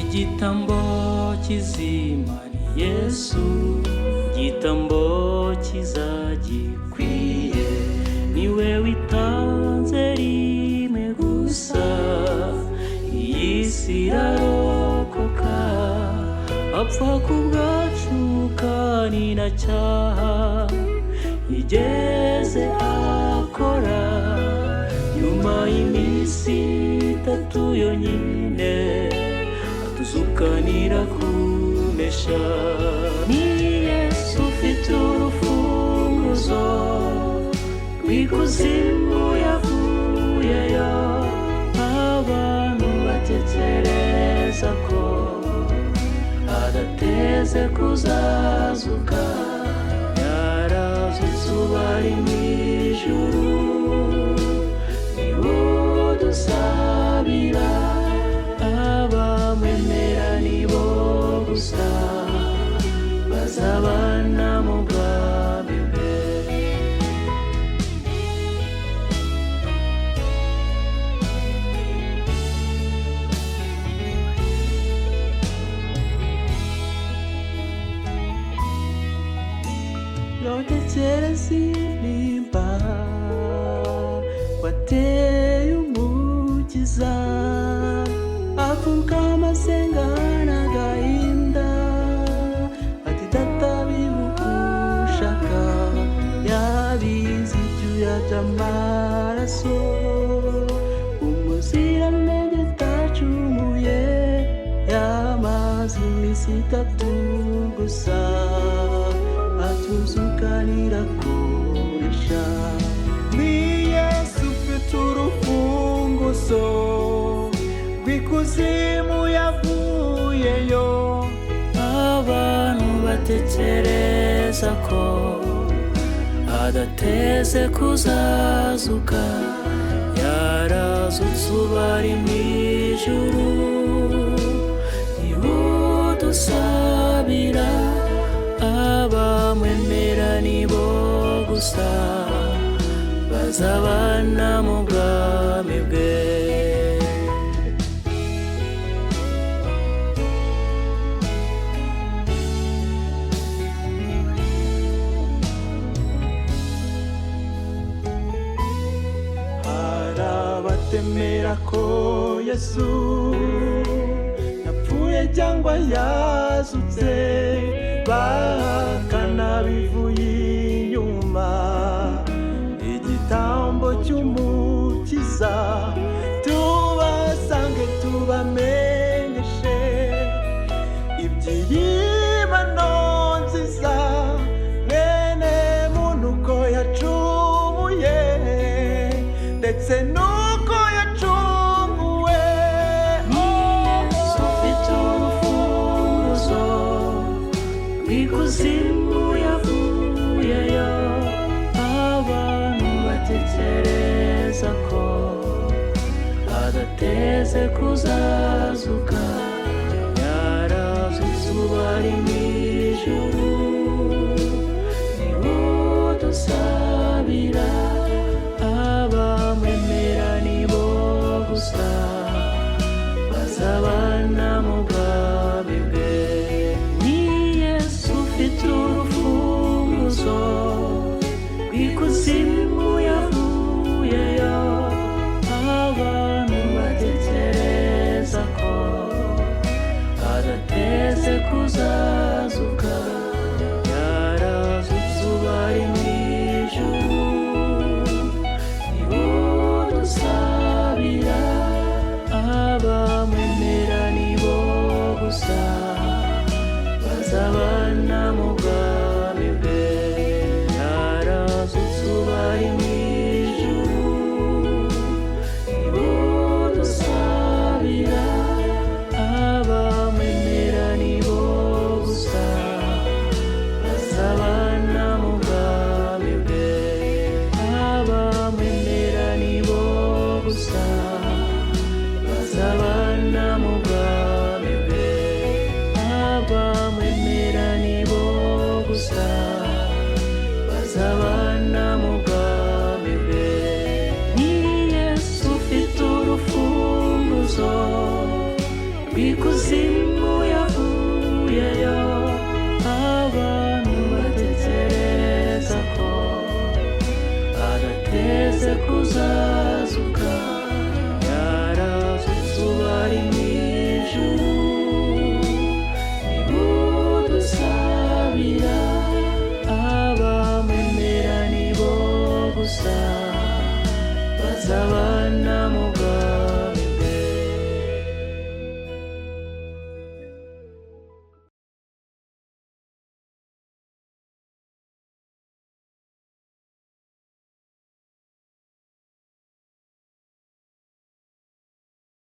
igitambo kizima ni Yesu, igitambo kiza gikwiye, niwe witanze rimwe gusa, iyi si irarokoka, apfa ku bwacu kandi nta cyaha yigeze akora. Nyuma y'iminsi 3 yonyine atuzukanira kunesha. Ni Yesu ufite urufunguzo rw'ikuzimu yavuyeyo, abantu batekereza ko adateze kuzazuka, yarazutse ubu ari mu ijuru, niwo dusabira, abamwemera nibo gusa bazabana mu bwami bwe. Notekereza intimba wateye Umukiza, apfukama asenga n'agahinda, ati Data bibuka ushaka, yabize ibyuya by'amaraso, umuziranenge atacumuye, yamaze iminsi 3 gusa atuzukanira kunesha. Ni Yesu ufite urufunguzo rw'ikuzimu yavuyeyo, abantu batekereza ko adateze kuzazuka, yarazutse ubu ari mu ijuru, niwo dusabira, abamwemera nibo gusa bazabana mu bwami bwe. Hari abatemera ko Yesu yapfuye cyangwa yazutse, bahakana bivuye inyuma igitambo cy'Umukiza, tubasange tubamenyeshe iby'iyimano nziza, mwene muntu ko yacumuye ndetse nuko yacunguwe. Yesu ufite urufunguzo rw'ikuzimu yavuyeyo, abantu batekereza ko adateze kuzazuka, yarazutse ubu ari mu ijuru, niwo dusabira, abamwemera nibo gusa bazabana mu bwami bwe. Ufite urufunguzo rw'ikuzimu yavuyeyo, abantu batekereza ko adateze kuzazuka, yarazutse ubu ari mu ijuru, niwo dusabira, abamwemera nibo gusa bazabana mu bwami bwe. Yarazutse ubu ari mu ijuru, niwo dusabira, abamwemera nibo gusa bazabana mu bwami bwe, abamwemera nibo gusa bazabana mu bwami bwe, abamwemera nibo gusa bazabana mu bwami bwe. Ni Yesu ufite urufunguzo rw'ikuzimu recusar.